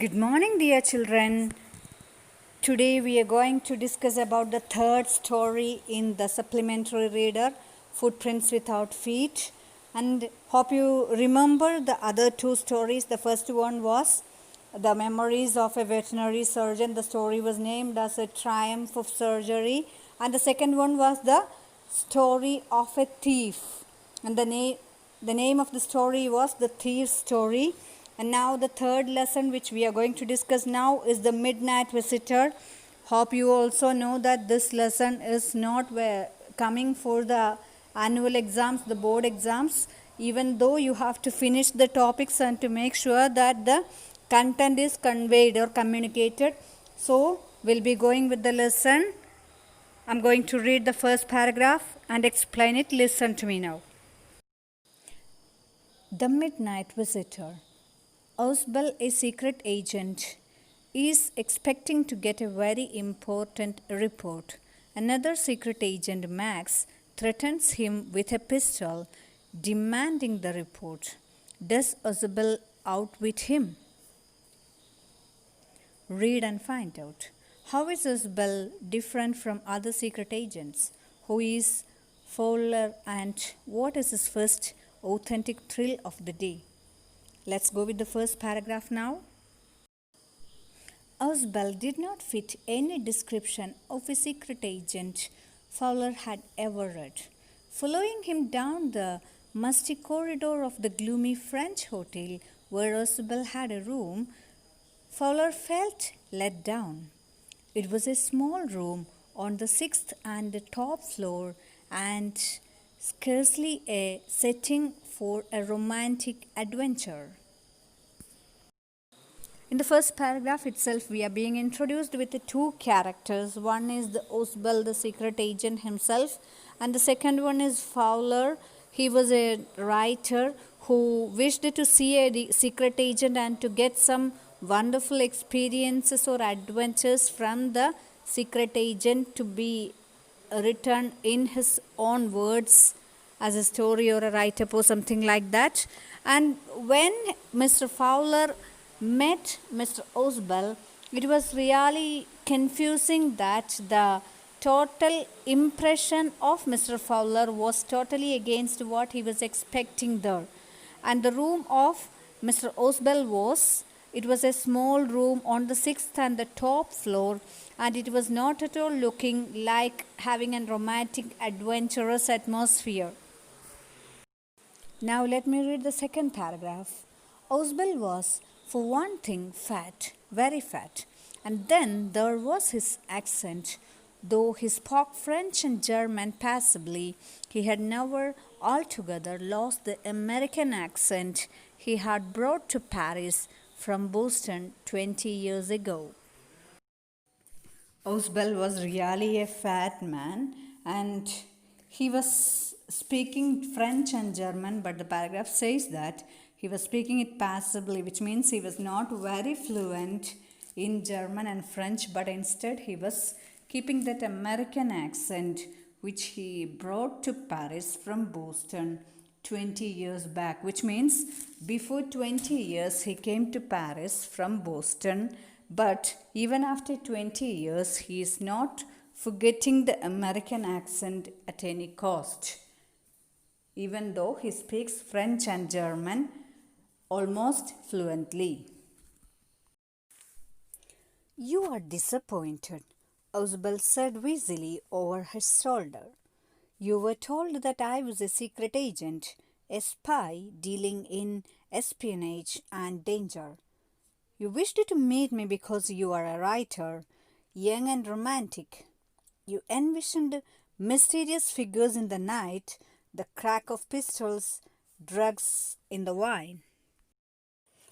Good morning, dear children. Today we are going to discuss about the third story in the supplementary reader, Footprints Without Feet. And hope you remember the other two stories. The first one was The Memories of a Veterinary Surgeon. The story was named as A Triumph of Surgery. And the second one was The Story of a Thief. And the name of the story was The Thief's Story. And now the third lesson which we are going to discuss now is The Midnight Visitor. Hope you also know that this lesson is not coming for the annual exams, the board exams, even though you have to finish the topics and to make sure that the content is conveyed or communicated. So we'll be going with the lesson. I'm going to read the first paragraph and explain it. Listen to me now. The Midnight Visitor. Osbel, a secret agent, is expecting to get a very important report. Another secret agent, Max, threatens him with a pistol, demanding the report. Does Osbel outwit him? Read and find out. How is Osbel different from other secret agents? Who is Fowler and what is his first authentic thrill of the day? Let's go with the first paragraph now. Osbel did not fit any description of a secret agent Fowler had ever read. Following him down the musty corridor of the gloomy French hotel where Osbel had a room, Fowler felt let down. It was a small room on the sixth and the top floor and scarcely a setting for a romantic adventure. In the first paragraph itself, we are being introduced with the two characters. One is the Osbel, the secret agent himself, and the second one is Fowler. He was a writer who wished to see a secret agent and to get some wonderful experiences or adventures from the secret agent to be written in his own words as a story or a write-up or something like that. And when Mr. Fowler met Mr. Osbel, it was really confusing that the total impression of Mr. Fowler was totally against what he was expecting there. And the room of Mr. Osbel it was a small room on the sixth and the top floor, and it was not at all looking like having a romantic, adventurous atmosphere. Now let me read the second paragraph. Osbel was, for one thing, fat, very fat, and then there was his accent. Though he spoke French and German passably, he had never altogether lost the American accent he had brought to Paris from Boston 20 years ago. Osbel was really a fat man and he was speaking French and German, but the paragraph says that he was speaking it passably, which means he was not very fluent in German and French, but instead he was keeping that American accent which he brought to Paris from Boston 20 years back, which means before 20 years he came to Paris from Boston, but even after 20 years he is not forgetting the American accent at any cost. Even though he speaks French and German almost fluently. You are disappointed, Osbel said wheezily over his shoulder. You were told that I was a secret agent, a spy dealing in espionage and danger. You wished to meet me because you are a writer, young and romantic. You envisioned mysterious figures in the night, the crack of pistols, drugs in the wine.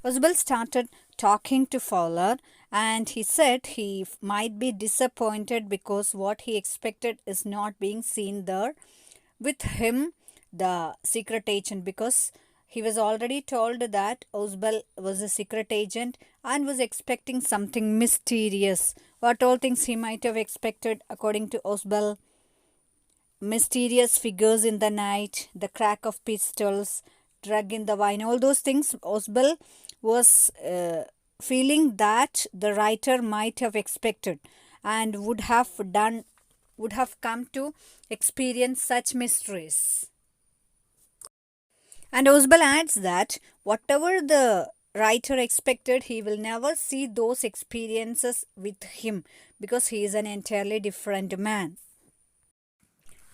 Osbel started talking to Fowler and he said he might be disappointed because what he expected is not being seen there with him, the secret agent, because he was already told that Osbel was a secret agent and was expecting something mysterious. What all things he might have expected according to Osbel? Mysterious figures in the night, the crack of pistols, drug in the wine, all those things Osbel was feeling that the writer might have expected and would have come to experience such mysteries. And Osbel adds that whatever the writer expected, he will never see those experiences with him because he is an entirely different man.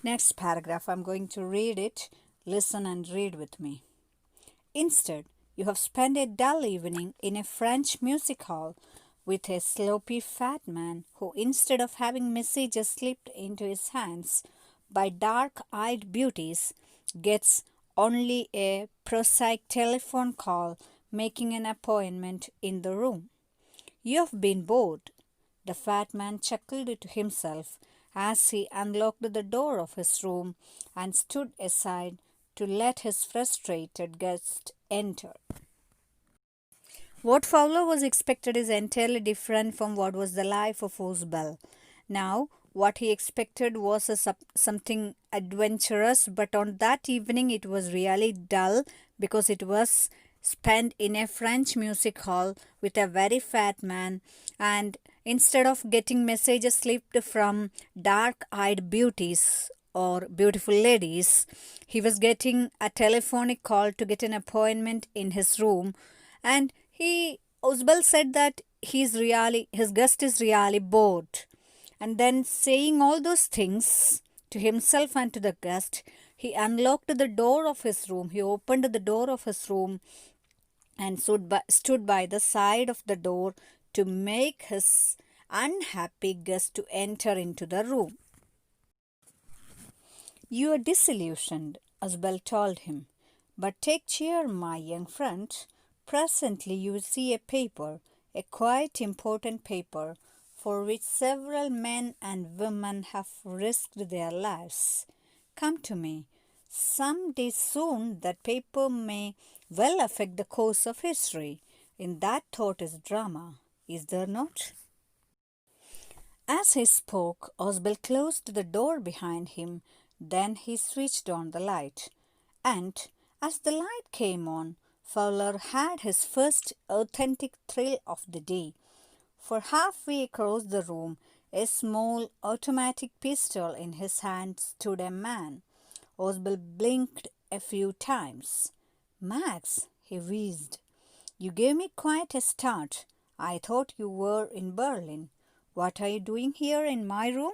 Next paragraph, I'm going to read it. Listen and read with me. Instead, you have spent a dull evening in a French music hall with a sloppy fat man who, instead of having messages slipped into his hands by dark-eyed beauties, gets only a prosaic telephone call making an appointment in the room. You have been bored. The fat man chuckled to himself as he unlocked the door of his room and stood aside to let his frustrated guest enter. What Fowler was expected is entirely different from what was the life of Osbel. Now, what he expected was something adventurous, but on that evening it was really dull because it was spent in a French music hall with a very fat man, and instead of getting messages slipped from dark-eyed beauties or beautiful ladies, he was getting a telephonic call to get an appointment in his room. And Osbel said that his guest is really bored. And then, saying all those things to himself and to the guest, he unlocked the door of his room. He opened the door of his room and stood by the side of the door to make his unhappy guest to enter into the room. You are disillusioned, Osbel told him, but take cheer, my young friend. Presently you will see a paper, a quite important paper, for which several men and women have risked their lives. Come to me. Some day soon that paper may well affect the course of history. In that thought is drama, is there not? As he spoke, Osbel closed the door behind him. Then he switched on the light. And as the light came on, Fowler had his first authentic thrill of the day. For halfway across the room, a small automatic pistol in his hand, stood a man. Osbel blinked a few times. "Max," he wheezed, "you gave me quite a start. I thought you were in Berlin. What are you doing here in my room?"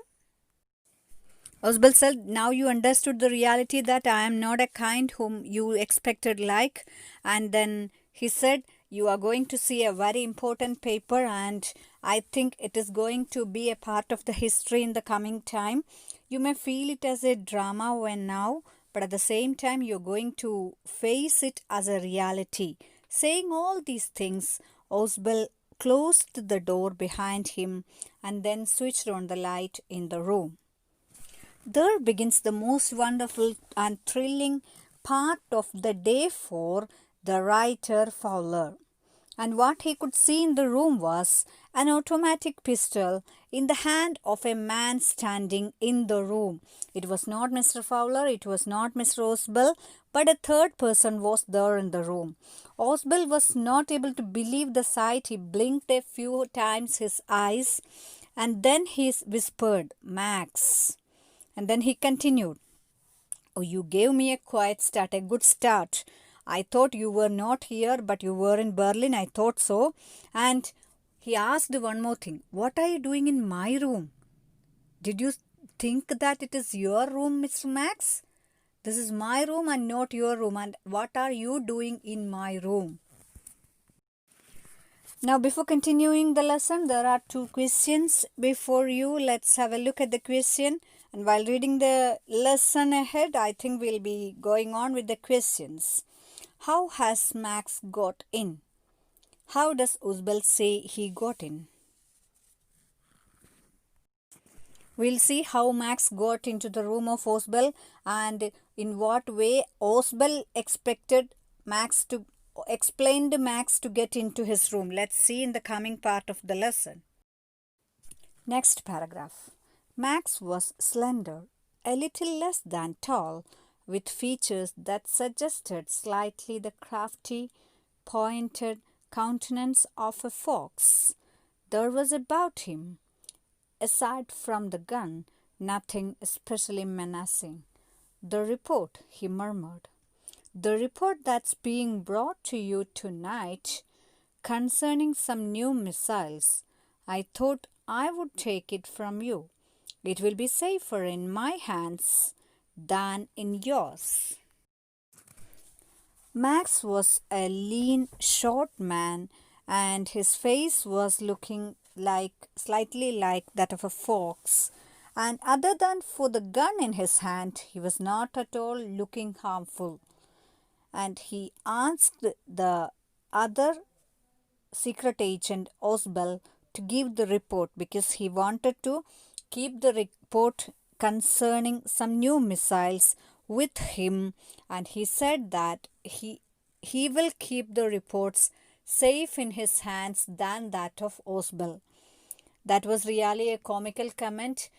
Osbel said, "Now you understood the reality that I am not a kind whom you expected like." And then he said, "You are going to see a very important paper and I think it is going to be a part of the history in the coming time. You may feel it as a drama when now, but at the same time you're going to face it as a reality." Saying all these things, Osbel closed the door behind him and then switched on the light in the room. There begins the most wonderful and thrilling part of the day for the writer Fowler. And what he could see in the room was an automatic pistol in the hand of a man standing in the room. It was not Mr. Fowler, it was not Mr. Osbel, but a third person was there in the room. Osbel was not able to believe the sight. He blinked a few times his eyes and then he whispered, "Max." And then he continued, "Oh, you gave me a quiet start, a good start. I thought you were not here, but you were in Berlin. I thought so." And he asked one more thing. "What are you doing in my room? Did you think that it is your room, Mr. Max? This is my room and not your room. And what are you doing in my room?" Now, before continuing the lesson, there are two questions before you. Let's have a look at the question. And while reading the lesson ahead, I think we'll be going on with the questions. How has Max got in? How does Osbel say he got in? We'll see how Max got into the room of Osbel and in what way Osbel explained Max to get into his room. Let's see in the coming part of the lesson. Next paragraph. Max was slender, a little less than tall, with features that suggested slightly the crafty, pointed, countenance of a fox. There was about him, aside from the gun, nothing especially menacing. The report, he murmured. The report that's being brought to you tonight concerning some new missiles. I thought I would take it from you. It will be safer in my hands than in yours. Max was a lean, short man, and his face was looking slightly like that of a fox. And other than for the gun in his hand, he was not at all looking harmful. And he asked the other secret agent Osbel to give the report because he wanted to keep the report concerning some new missiles with him, and he said that he will keep the reports safe in his hands than that of Osbel. That was really a comical comment.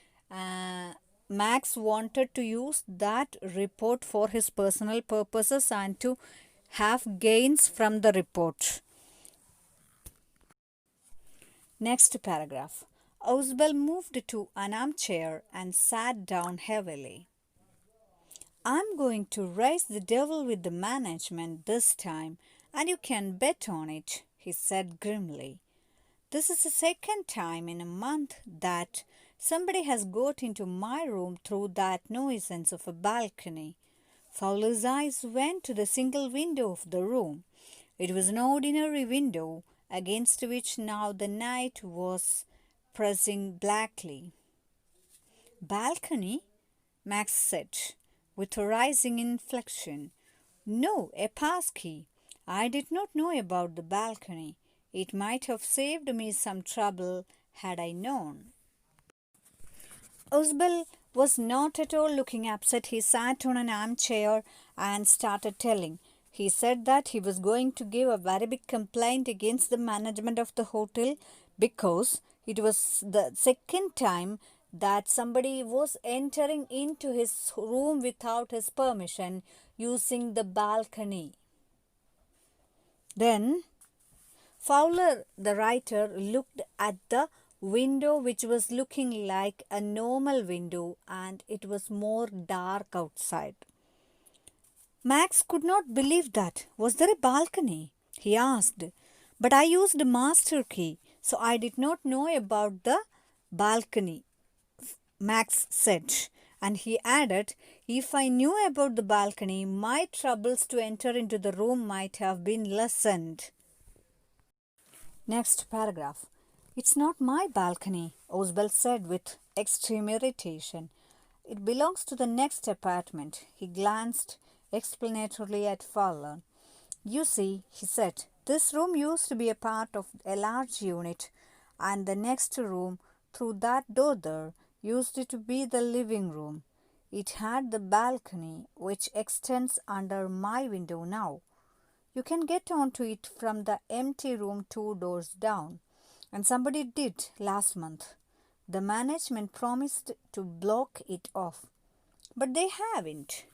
Max wanted to use that report for his personal purposes and to have gains from the report. Next paragraph. Osbel moved to an armchair and sat down heavily. I'm going to raise the devil with the management this time, and you can bet on it, he said grimly. This is the second time in a month that somebody has got into my room through that nuisance of a balcony. Fowler's eyes went to the single window of the room. It was an ordinary window against which now the night was pressing blackly. Balcony? Max said, with a rising inflection. No, a passkey. I did not know about the balcony. It might have saved me some trouble had I known. Osbel was not at all looking upset. He sat on an armchair and started telling. He said that he was going to give a very big complaint against the management of the hotel because it was the second time that somebody was entering into his room without his permission using the balcony. Then Fowler, the writer, looked at the window which was looking like a normal window and it was more dark outside. Max could not believe that. Was there a balcony? He asked. But I used a master key, so I did not know about the balcony, Max said. And he added, if I knew about the balcony, my troubles to enter into the room might have been lessened. Next paragraph. It's not my balcony, Osbel said with extreme irritation. It belongs to the next apartment. He glanced explanatorily at Fowler. You see, he said, this room used to be a part of a large unit, and the next room, through that door there, used to be the living room. It had the balcony, which extends under my window now. You can get onto it from the empty room 2 doors down. And somebody did last month. The management promised to block it off. But they haven't.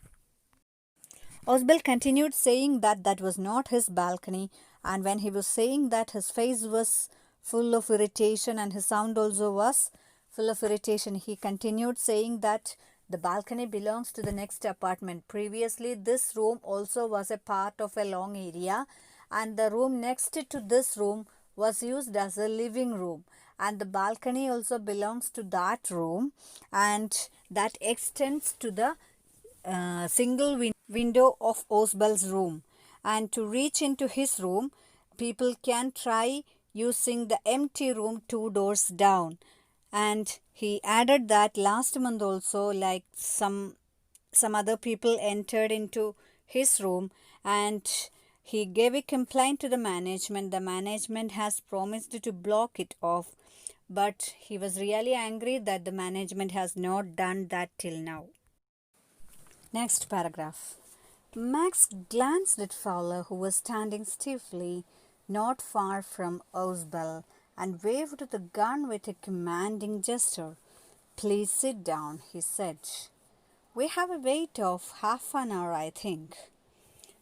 Osbel continued saying that that was not his balcony, and when he was saying that, his face was full of irritation and his sound also was full of irritation. He continued saying that the balcony belongs to the next apartment. Previously, this room also was a part of a long area, and the room next to this room was used as a living room, and the balcony also belongs to that room, and that extends to the single window of Osbel's room. And to reach into his room, people can try using the empty room 2 doors down. And he added that last month also, like some other people entered into his room and he gave a complaint to the management. The management has promised to block it off, but he was really angry that the management has not done that till now. Next paragraph. Max glanced at Fowler, who was standing stiffly not far from Osbel, and waved the gun with a commanding gesture. Please sit down, he said. We have a wait of half an hour, I think.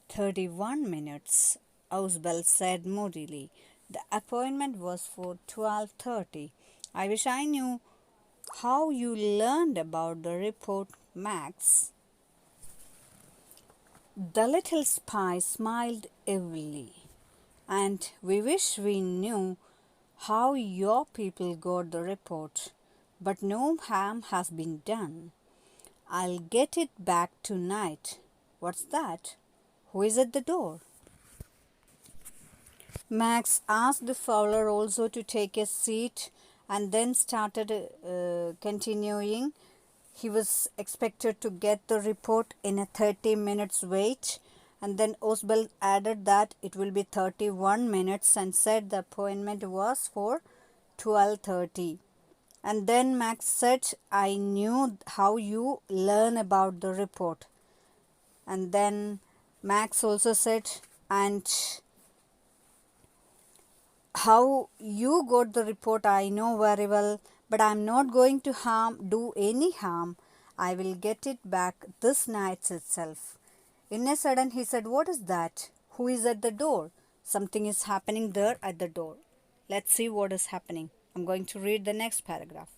31 minutes, Ausbel said moodily. The appointment was for 12:30. I wish I knew how you learned about the report, Max. The little spy smiled evilly. And we wish we knew how your people got the report. But no harm has been done. I'll get it back tonight. What's that? Who is at the door? Max asked Fowler also to take a seat and then started continuing. He was expected to get the report in a 30 minutes wait, and then Ausbel added that it will be 31 minutes and said the appointment was for 12:30. And then Max said, I knew how you learn about the report. And then Max also said, and how you got the report I know very well, but I am not going to do any harm. I will get it back this night itself. In a sudden he said, what is that? Who is at the door? Something is happening there at the door. Let's see what is happening. I'm going to read the next paragraph.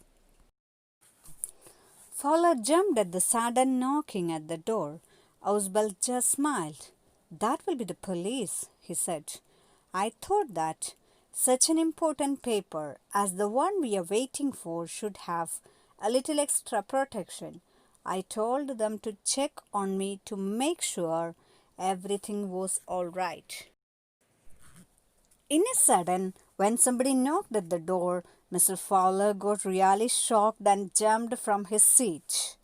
Fowler jumped at the sudden knocking at the door. Ausbel just smiled. That will be the police, he said. I thought that such an important paper as the one we are waiting for should have a little extra protection. I told them to check on me to make sure everything was all right. In a sudden, when somebody knocked at the door, Mr. Fowler got really shocked and jumped from his seat.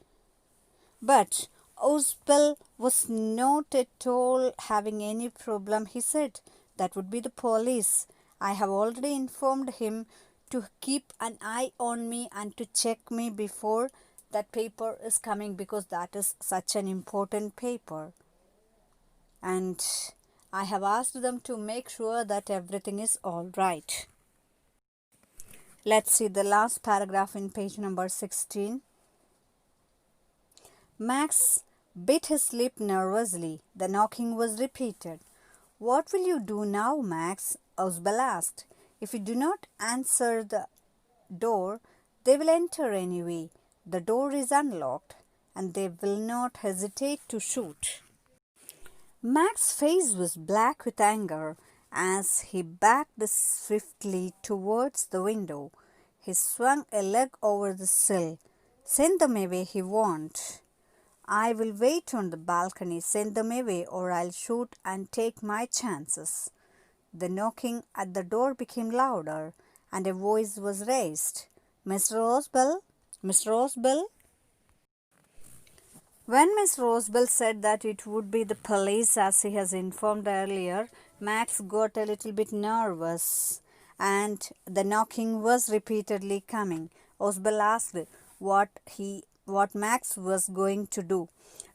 But Ausbel was not at all having any problem. He said, that would be the police. I have already informed him to keep an eye on me and to check me before that paper is coming, because that is such an important paper. And I have asked them to make sure that everything is all right. Let's see the last paragraph in page number 16. Max bit his lip nervously. The knocking was repeated. What will you do now, Max? Ausbel asked. If you do not answer the door, they will enter anyway. The door is unlocked, and they will not hesitate to shoot. Max's face was black with anger as he backed swiftly towards the window. He swung a leg over the sill. Send them away, he warned. I will wait on the balcony. Send them away, or I'll shoot and take my chances. The knocking at the door became louder, and a voice was raised. Mr. Ausbel? Mr. Ausbel? When Miss Rosebell said that it would be the police, as he has informed earlier, Max got a little bit nervous, and the knocking was repeatedly coming. Ausbel asked what Max was going to do,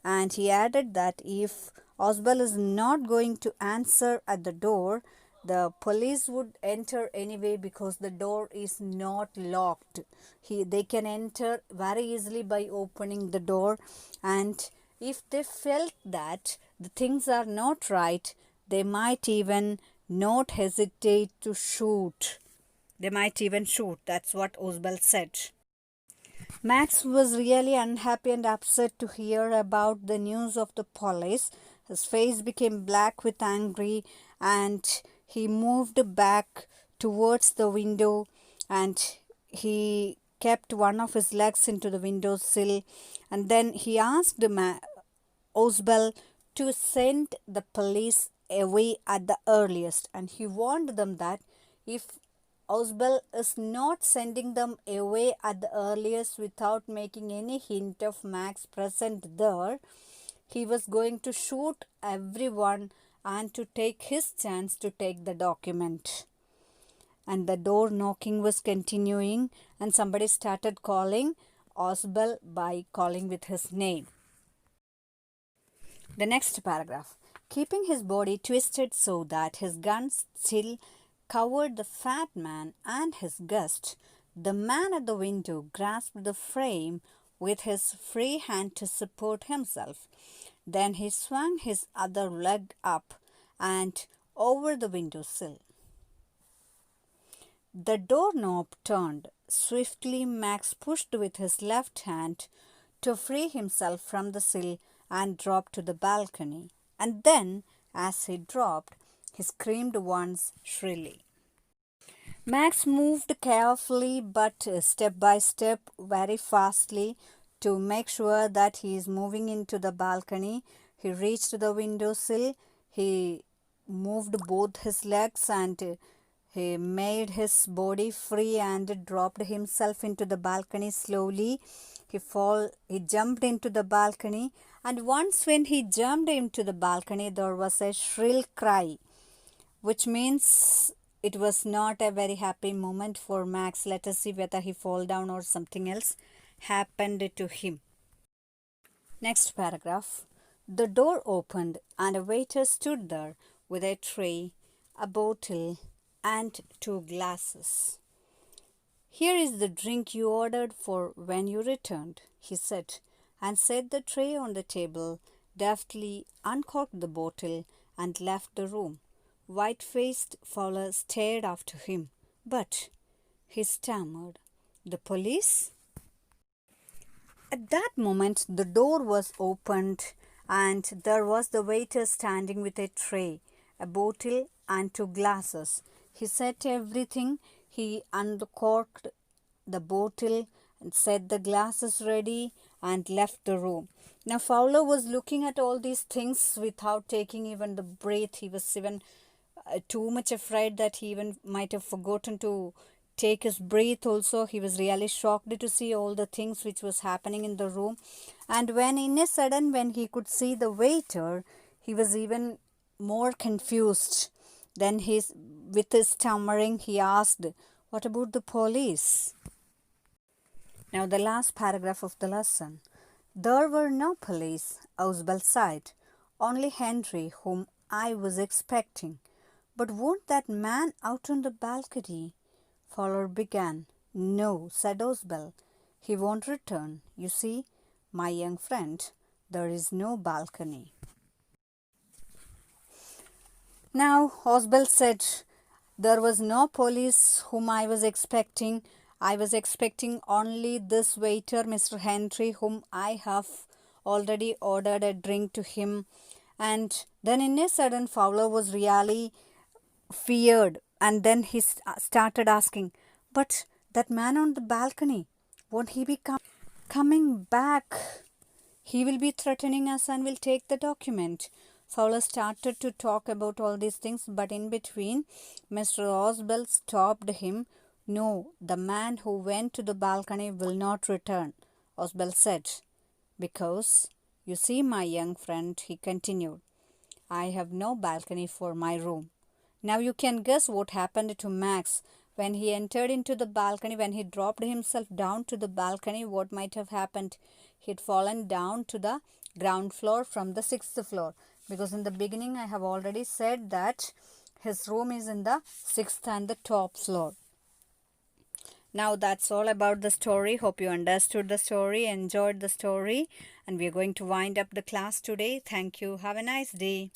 and he added that if Ausbel is not going to answer at the door, the police would enter anyway, because the door is not locked. They can enter very easily by opening the door, and if they felt that the things are not right, they might even not hesitate to shoot. They might even shoot. That's what Ausbel said. Max was really unhappy and upset to hear about the news of the police. His face became black with anger, and he moved back towards the window, and he kept one of his legs into the window sill, and then he asked Ausbel to send the police away at the earliest, and he warned them that if Ausbel is not sending them away at the earliest without making any hint of Max present there, he was going to shoot everyone and to take his chance to take the document. And the door knocking was continuing, and somebody started calling Ausbel by calling with his name. The next paragraph. Keeping his body twisted so that his gun still covered the fat man and his guest, the man at the window grasped the frame with his free hand to support himself. Then he swung his other leg up, and over the windowsill. The doorknob turned. Swiftly, Max pushed with his left hand to free himself from the sill and dropped to the balcony. And then, as he dropped, he screamed once shrilly. Max moved carefully but step by step, very fastly, to make sure that he is moving into the balcony. He reached the windowsill. He moved both his legs and he made his body free and dropped himself into the balcony slowly. He jumped into the balcony, and once when he jumped into the balcony, there was a shrill cry, which means it was not a very happy moment for Max. Let us see whether he fall down or something else happened to him. Next paragraph. The door opened and a waiter stood there with a tray, a bottle, and 2 glasses. "Here is the drink you ordered for when you returned," he said, and set the tray on the table, deftly uncorked the bottle, and left the room. White-faced Fowler stared after him. "But," he stammered, "the police?" At that moment the door was opened and there was the waiter standing with a tray, a bottle, and 2 glasses. He set everything. He uncorked the bottle and set the glasses ready and left the room. Now Fowler was looking at all these things without taking even the breath. He was even too much afraid that he even might have forgotten to take his breath also. He was really shocked to see all the things which was happening in the room. And when in a sudden, when he could see the waiter, he was even more confused. Then with his stammering, he asked, "What about the police?" Now the last paragraph of the lesson. "There were no police," Ausbel sighed. "Only Henry, whom I was expecting." "But won't that man out on the balcony?" Fowler began. "No," said Ausbel. "He won't return. You see, my young friend, there is no balcony." Now Ausbel said, "There was no police whom I was expecting. I was expecting only this waiter, Mr. Henry, whom I have already ordered a drink to him." And then in a sudden Fowler was really feared, and then he started asking, "But that man on the balcony, won't he be coming back? He will be threatening us and will take the document." Fowler started to talk about all these things, but in between Mr. Ausbel stopped him. "No, the man who went to the balcony will not return," Ausbel said. "Because, you see, my young friend," he continued, "I have no balcony for my room." Now you can guess what happened to Max when he entered into the balcony. When he dropped himself down to the balcony, what might have happened? He had fallen down to the ground floor from the 6th floor, because in the beginning I have already said that his room is in the 6th and the top floor. Now that's all about the story. Hope you understood the story, enjoyed the story, and we are going to wind up the class today. Thank you. Have a nice day.